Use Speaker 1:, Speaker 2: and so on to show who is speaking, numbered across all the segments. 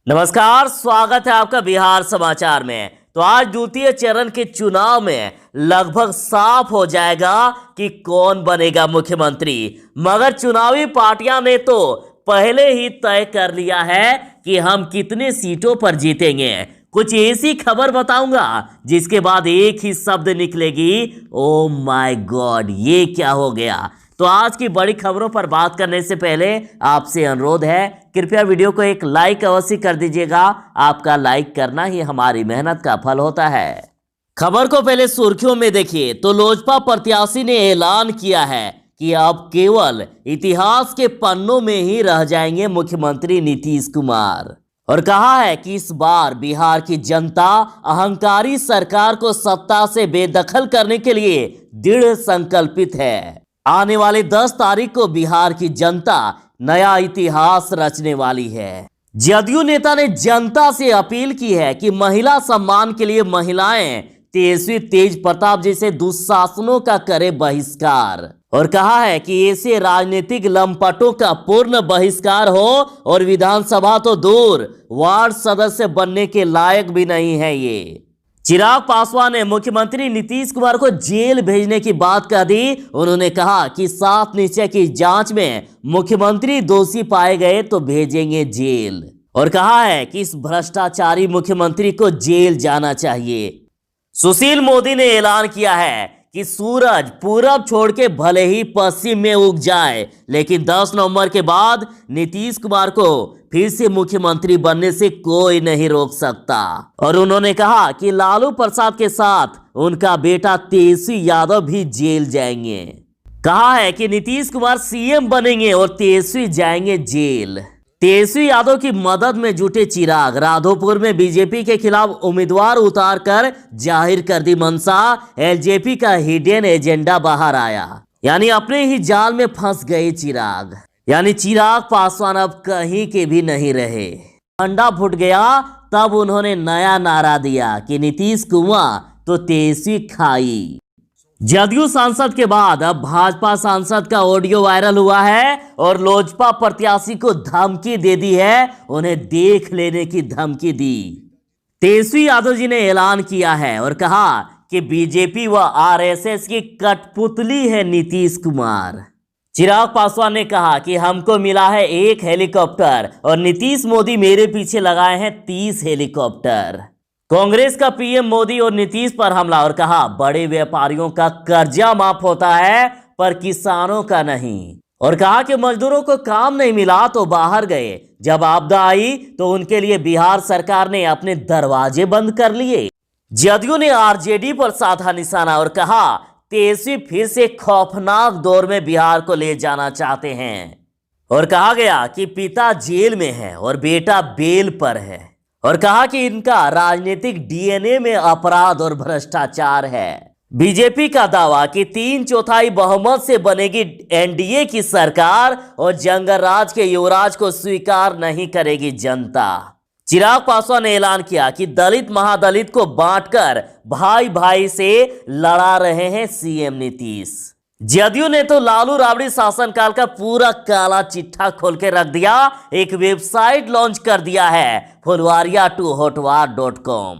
Speaker 1: नमस्कार, स्वागत है आपका बिहार समाचार में। तो आज द्वितीय चरण के चुनाव में लगभग साफ हो जाएगा कि कौन बनेगा मुख्यमंत्री। मगर चुनावी पार्टियां ने तो पहले ही तय कर लिया है कि हम कितने सीटों पर जीतेंगे। कुछ ऐसी खबर बताऊंगा जिसके बाद एक ही शब्द निकलेगी, ओ माय गॉड, ये क्या हो गया। तो आज की बड़ी खबरों पर बात करने से पहले आपसे अनुरोध है, कृपया वीडियो को एक लाइक अवश्य कर दीजिएगा। आपका लाइक करना ही हमारी मेहनत का फल होता है। खबर को पहले सुर्खियों में देखिए तो लोजपा प्रत्याशी ने ऐलान किया है कि अब केवल इतिहास के पन्नों में ही रह जाएंगे मुख्यमंत्री नीतीश कुमार, और कहा है कि इस बार बिहार की जनता अहंकारी सरकार को सत्ता से बेदखल करने के लिए दृढ़ संकल्पित है। आने वाले 10 तारीख को बिहार की जनता नया इतिहास रचने वाली है। जदयू नेता ने जनता से अपील की है कि महिला सम्मान के लिए महिलाएं तेजस्वी तेज प्रताप जैसे दुशासनों का करे बहिष्कार, और कहा है कि ऐसे राजनीतिक लंपटों का पूर्ण बहिष्कार हो और विधानसभा तो दूर, वार्ड सदस्य बनने के लायक भी नहीं है ये। चिराग पासवान ने मुख्यमंत्री नीतीश कुमार को जेल भेजने की बात कह दी। उन्होंने कहा कि 7 निश्चय की जांच में मुख्यमंत्री दोषी पाए गए तो भेजेंगे जेल, और कहा है कि इस भ्रष्टाचारी मुख्यमंत्री को जेल जाना चाहिए। सुशील मोदी ने ऐलान किया है कि सूरज पूरब छोड़ के भले ही पश्चिम में उग जाए, लेकिन 10 नवंबर के बाद नीतीश कुमार को फिर से मुख्यमंत्री बनने से कोई नहीं रोक सकता। और उन्होंने कहा कि लालू प्रसाद के साथ उनका बेटा तेजस्वी यादव भी जेल जाएंगे। कहा है कि नीतीश कुमार सीएम बनेंगे और तेजस्वी जाएंगे जेल। तेजस्वी यादव की मदद में जुटे चिराग राधोपुर में बीजेपी के खिलाफ उम्मीदवार उतार कर जाहिर कर दी मंशा। एलजेपी का हिडन एजेंडा बाहर आया, यानी अपने ही जाल में फंस गए चिराग। यानी चिराग पासवान अब कहीं के भी नहीं रहे। अंडा फूट गया तब उन्होंने नया नारा दिया कि नीतीश कुमार तो तेजस्वी खाई। जदयू सांसद के बाद अब भाजपा सांसद का ऑडियो वायरल हुआ है और लोजपा प्रत्याशी को धमकी दे दी है, उन्हें देख लेने की धमकी दी। तेजस्वी यादव जी ने ऐलान किया है और कहा कि बीजेपी व आरएसएस की कठपुतली है नीतीश कुमार। चिराग पासवान ने कहा कि हमको मिला है 1 हेलीकॉप्टर और नीतीश मोदी मेरे पीछे लगाए हैं 30 हेलीकॉप्टर। कांग्रेस का पीएम मोदी और नीतीश पर हमला, और कहा बड़े व्यापारियों का कर्जा माफ होता है पर किसानों का नहीं, और कहा कि मजदूरों को काम नहीं मिला तो बाहर गए, जब आपदा आई तो उनके लिए बिहार सरकार ने अपने दरवाजे बंद कर लिए। जदयू ने आरजेडी पर साधा निशाना और कहा तेजस्वी फिर से खौफनाक दौर में बिहार को ले जाना चाहते हैं, और कहा गया कि पिता जेल में है और बेटा बेल पर है, और कहा कि इनका राजनीतिक डीएनए में अपराध और भ्रष्टाचार है। बीजेपी का दावा कि 3/4 बहुमत से बनेगी एनडीए की सरकार और जंगल राज के युवराज को स्वीकार नहीं करेगी जनता। चिराग पासवान ने ऐलान किया कि दलित महादलित को बांटकर भाई भाई से लड़ा रहे हैं सीएम नीतीश। जदयू ने तो लालू राबड़ी शासनकाल का पूरा काला चिट्ठा खोल के रख दिया। एक वेबसाइट लॉन्च कर दिया है, fulvaria2hotwar.com।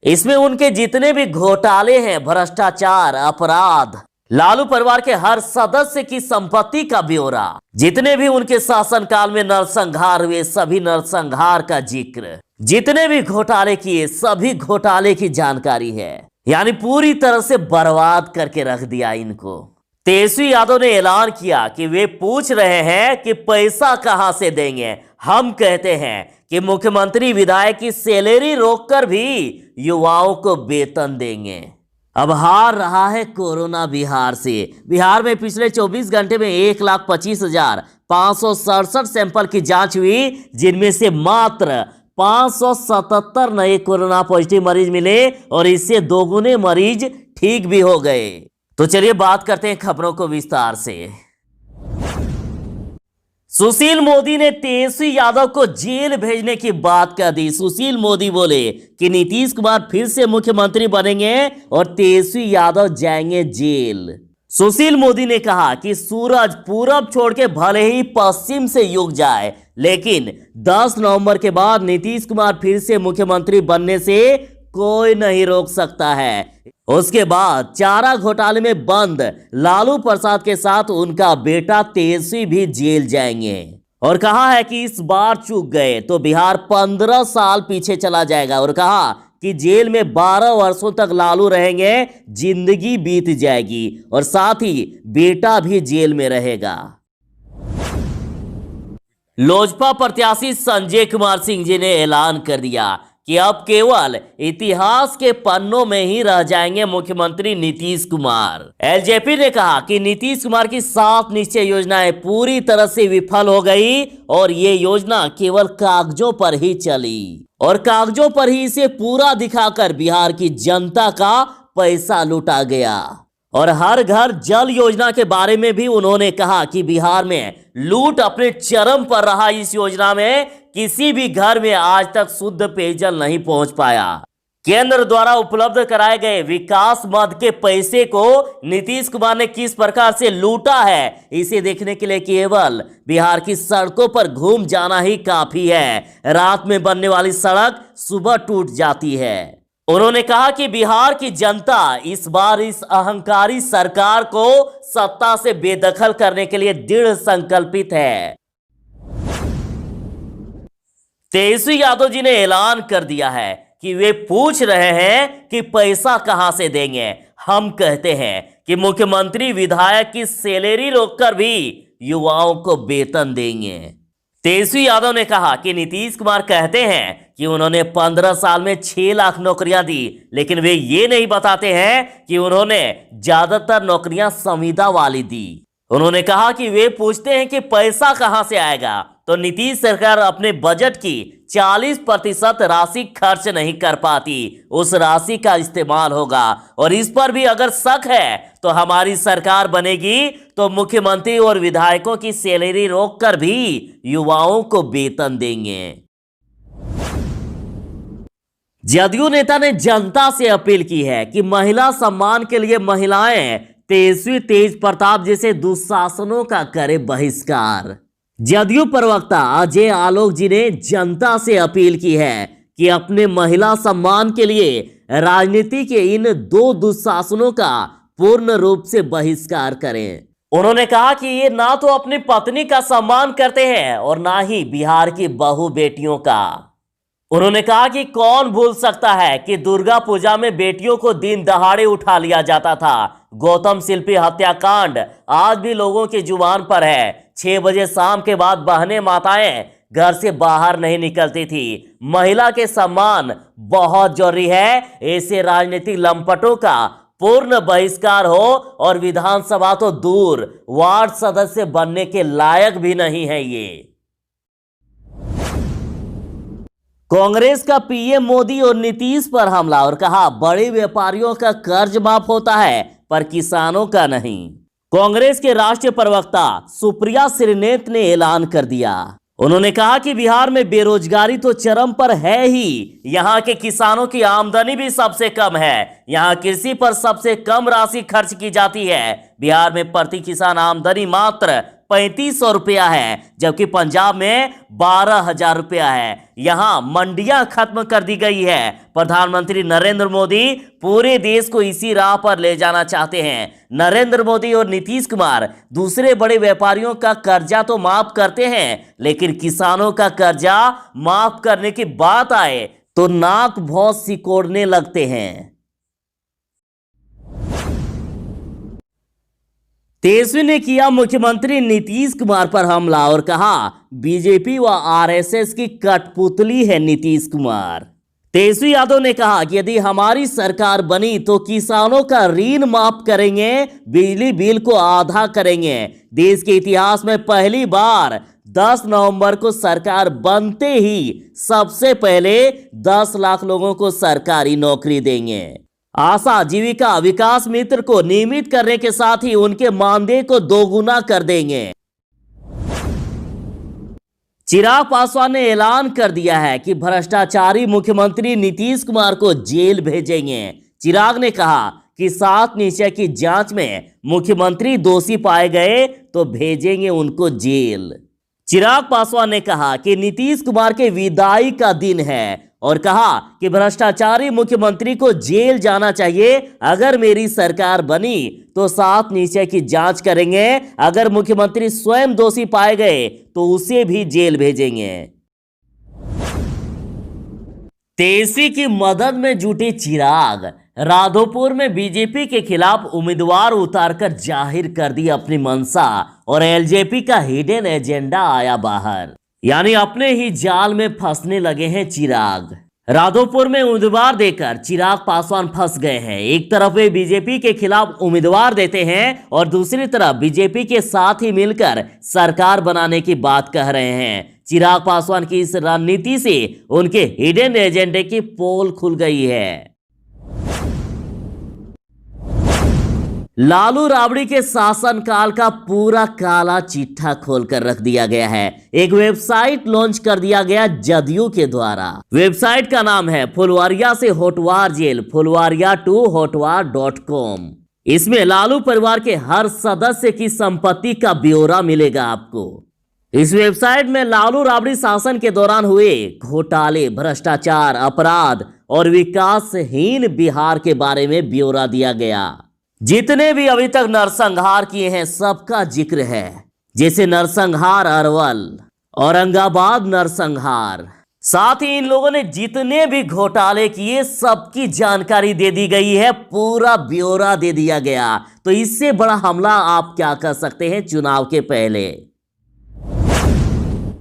Speaker 1: इसमें उनके जितने भी घोटाले हैं, भ्रष्टाचार, अपराध, लालू परिवार के हर सदस्य की संपत्ति का ब्यौरा, जितने भी उनके शासनकाल में नरसंहार हुए सभी नरसंहार का जिक्र, जितने भी घोटाले किए सभी घोटाले की जानकारी है। यानी पूरी तरह से बर्बाद करके रख दिया इनको। तेजस्वी यादव ने ऐलान किया कि वे पूछ रहे हैं कि पैसा कहां से देंगे। हम कहते हैं कि मुख्यमंत्री विधायक की सैलरी रोककर भी युवाओं को वेतन देंगे। अब हार रहा है कोरोना बिहार से। बिहार में पिछले 24 घंटे में 1,25,567 सैंपल की जांच हुई, जिनमें से मात्र 577 नए कोरोना पॉजिटिव मरीज मिले और इससे दोगुने मरीज ठीक भी हो गए। तो चलिए बात करते हैं खबरों को विस्तार से। सुशील मोदी ने तेजस्वी यादव को जेल भेजने की बात कह दी। सुशील मोदी बोले कि नीतीश कुमार फिर से मुख्यमंत्री बनेंगे और तेजस्वी यादव जाएंगे जेल। सुशील मोदी ने कहा कि सूरज पूरब छोड़ के भले ही पश्चिम से उग जाए, लेकिन 10 नवंबर के बाद नीतीश कुमार फिर से मुख्यमंत्री बनने से कोई नहीं रोक सकता है। उसके बाद चारा घोटाले में बंद लालू प्रसाद के साथ उनका बेटा तेजस्वी भी जेल जाएंगे और कहा है कि इस बार चूक गए तो बिहार 15 साल पीछे चला जाएगा और कहा कि जेल में 12 वर्षों तक लालू रहेंगे, जिंदगी बीत जाएगी और साथ ही बेटा भी जेल में रहेगा। लोजपा प्रत्याशी संजय कुमार सिंह जी ने ऐलान कर दिया कि अब केवल इतिहास के पन्नों में ही रह जाएंगे मुख्यमंत्री नीतीश कुमार। एलजेपी ने कहा कि नीतीश कुमार की 7 निश्चय योजनाएं पूरी तरह से विफल हो गई और ये योजना केवल कागजों पर ही चली और कागजों पर ही इसे पूरा दिखाकर बिहार की जनता का पैसा लूटा गया। और हर घर जल योजना के बारे में भी उन्होंने कहा कि बिहार में लूट अपने चरम पर रहा। इस योजना में किसी भी घर में आज तक शुद्ध पेयजल नहीं पहुंच पाया। केंद्र द्वारा उपलब्ध कराए गए विकास मद के पैसे को नीतीश कुमार ने किस प्रकार से लूटा है, इसे देखने के लिए केवल बिहार की सड़कों पर घूम जाना ही काफी है। रात में बनने वाली सड़क सुबह टूट जाती है। उन्होंने कहा कि बिहार की जनता इस बार इस अहंकारी सरकार को सत्ता से बेदखल करने के लिए दृढ़ संकल्पित है। तेजस्वी यादव जी ने ऐलान कर दिया है कि वे पूछ रहे हैं कि पैसा कहां से देंगे। हम कहते हैं कि मुख्यमंत्री विधायक की सैलरी रोककर भी युवाओं को वेतन देंगे। तेजस्वी यादव ने कहा कि नीतीश कुमार कहते हैं कि उन्होंने 15 साल में 6 लाख नौकरियां दी, लेकिन वे ये नहीं बताते हैं कि उन्होंने ज्यादातर नौकरियां संविदा वाली दी। उन्होंने कहा कि वे पूछते हैं कि पैसा कहां से आएगा, तो नीतीश सरकार अपने बजट की 40% राशि खर्च नहीं कर पाती। उस राशि का इस्तेमाल होगा और इस पर भी अगर शक है तो हमारी सरकार बनेगी तो मुख्यमंत्री और विधायकों की सैलरी रोककर भी युवाओं को वेतन देंगे। जदयू नेता ने जनता से अपील की है कि महिला सम्मान के लिए महिलाएं तेजस्वी तेज प्रताप जैसे दुशासनों का करे बहिष्कार। जदयू प्रवक्ता अजय आलोक जी ने जनता से अपील की है कि अपने महिला सम्मान के लिए राजनीति के इन 2 दुशासनों का पूर्ण रूप से बहिष्कार करें। उन्होंने कहा कि ये ना तो अपनी पत्नी का सम्मान करते हैं और ना ही बिहार की बहू बेटियों का। उन्होंने कहा कि कौन भूल सकता है कि दुर्गा पूजा में बेटियों को दिन दहाड़े उठा लिया जाता था। गौतम शिल्पी हत्याकांड आज भी लोगों की जुबान पर है। 6 बजे शाम के बाद बहनें माताएं घर से बाहर नहीं निकलती थी। महिला के सम्मान बहुत जरूरी है। ऐसे राजनीतिक लंपटों का पूर्ण बहिष्कार हो और विधानसभा तो दूर वार्ड सदस्य बनने के लायक भी नहीं है ये। कांग्रेस का पीएम मोदी और नीतीश पर हमला और कहा बड़े व्यापारियों का कर्ज माफ होता है पर किसानों का नहीं। कांग्रेस के राष्ट्रीय प्रवक्ता सुप्रिया श्रीनेत ने ऐलान कर दिया। उन्होंने कहा कि बिहार में बेरोजगारी तो चरम पर है ही, यहाँ के किसानों की आमदनी भी सबसे कम है। यहाँ कृषि पर सबसे कम राशि खर्च की जाती है। बिहार में प्रति किसान आमदनी मात्र 3500 रुपया है, जबकि पंजाब में 12,000 रुपया है। यहाँ मंडियां खत्म कर दी गई है। प्रधानमंत्री नरेंद्र मोदी पूरे देश को इसी राह पर ले जाना चाहते हैं। नरेंद्र मोदी और नीतीश कुमार दूसरे बड़े व्यापारियों का कर्जा तो माफ करते हैं, लेकिन किसानों का कर्जा माफ करने की बात आए तो नाक भौं सिकोड़ने लगते हैं। तेजस्वी ने किया मुख्यमंत्री नीतीश कुमार पर हमला और कहा बीजेपी व आरएसएस की कठपुतली है नीतीश कुमार। तेजस्वी यादव ने कहा कि यदि हमारी सरकार बनी तो किसानों का ऋण माफ करेंगे, बिजली बिल को आधा करेंगे। देश के इतिहास में पहली बार 10 नवंबर को सरकार बनते ही सबसे पहले 10 लाख लोगों को सरकारी नौकरी देंगे। आशा जीविका विकास मित्र को नियमित करने के साथ ही उनके मानदेय को 2 गुना कर देंगे। चिराग पासवान ने ऐलान कर दिया है कि भ्रष्टाचारी मुख्यमंत्री नीतीश कुमार को जेल भेजेंगे। चिराग ने कहा कि 7 निश्चय की जांच में मुख्यमंत्री दोषी पाए गए तो भेजेंगे उनको जेल। चिराग पासवान ने कहा कि नीतीश कुमार के विदाई का दिन है और कहा कि भ्रष्टाचारी मुख्यमंत्री को जेल जाना चाहिए। अगर मेरी सरकार बनी तो 7 नीचे की जांच करेंगे। अगर मुख्यमंत्री स्वयं दोषी पाए गए तो उसे भी जेल भेजेंगे। तेजी की मदद में जुटे चिराग। राधोपुर में बीजेपी के खिलाफ उम्मीदवार उतारकर जाहिर कर दी अपनी मंशा और एलजेपी का हिडन एजेंडा आया बाहर, यानी अपने ही जाल में फंसने लगे हैं चिराग। राधोपुर में उम्मीदवार देकर चिराग पासवान फंस गए हैं। एक तरफ वे बीजेपी के खिलाफ उम्मीदवार देते हैं और दूसरी तरफ बीजेपी के साथ ही मिलकर सरकार बनाने की बात कह रहे हैं। चिराग पासवान की इस रणनीति से उनके हिडन एजेंडे की पोल खुल गई है। लालू राबड़ी के शासनकाल का पूरा काला चिट्ठा खोलकर रख दिया गया है। एक वेबसाइट लॉन्च कर दिया गया जदयू के द्वारा। वेबसाइट का नाम है फुलवारिया से होटवार जेल, फुलवारिया टू होटवार.com। इसमें लालू परिवार के हर सदस्य की संपत्ति का ब्यौरा मिलेगा आपको। इस वेबसाइट में लालू राबड़ी शासन के दौरान हुए घोटाले, भ्रष्टाचार, अपराध और विकासहीन बिहार के बारे में ब्यौरा दिया गया। जितने भी अभी तक नरसंहार किए हैं सबका जिक्र है, जैसे नरसंहार अरवल, औरंगाबाद नरसंहार। साथ ही इन लोगों ने जितने भी घोटाले किए सबकी जानकारी दे दी गई है, पूरा ब्यौरा दे दिया गया। तो इससे बड़ा हमला आप क्या कर सकते हैं चुनाव के पहले।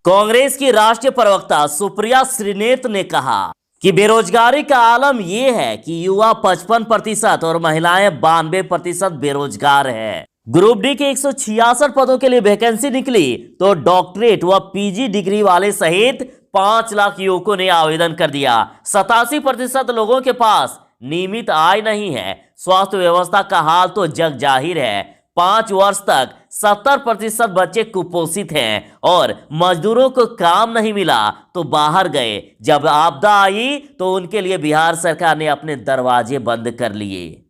Speaker 1: कांग्रेस की राष्ट्रीय प्रवक्ता सुप्रिया श्रीनेत ने कहा कि बेरोजगारी का आलम यह है कि युवा 55% और महिलाएं 92% बेरोजगार है। ग्रुप डी के 166 पदों के लिए वैकेंसी निकली तो डॉक्टरेट व पीजी डिग्री वाले सहित 5 लाख युवकों ने आवेदन कर दिया। 87% लोगों के पास नियमित आय नहीं है। स्वास्थ्य व्यवस्था का हाल तो जग जाहिर है। 5 वर्ष तक 70% बच्चे कुपोषित हैं और मजदूरों को काम नहीं मिला तो बाहर गए। जब आपदा आई तो उनके लिए बिहार सरकार ने अपने दरवाजे बंद कर लिए।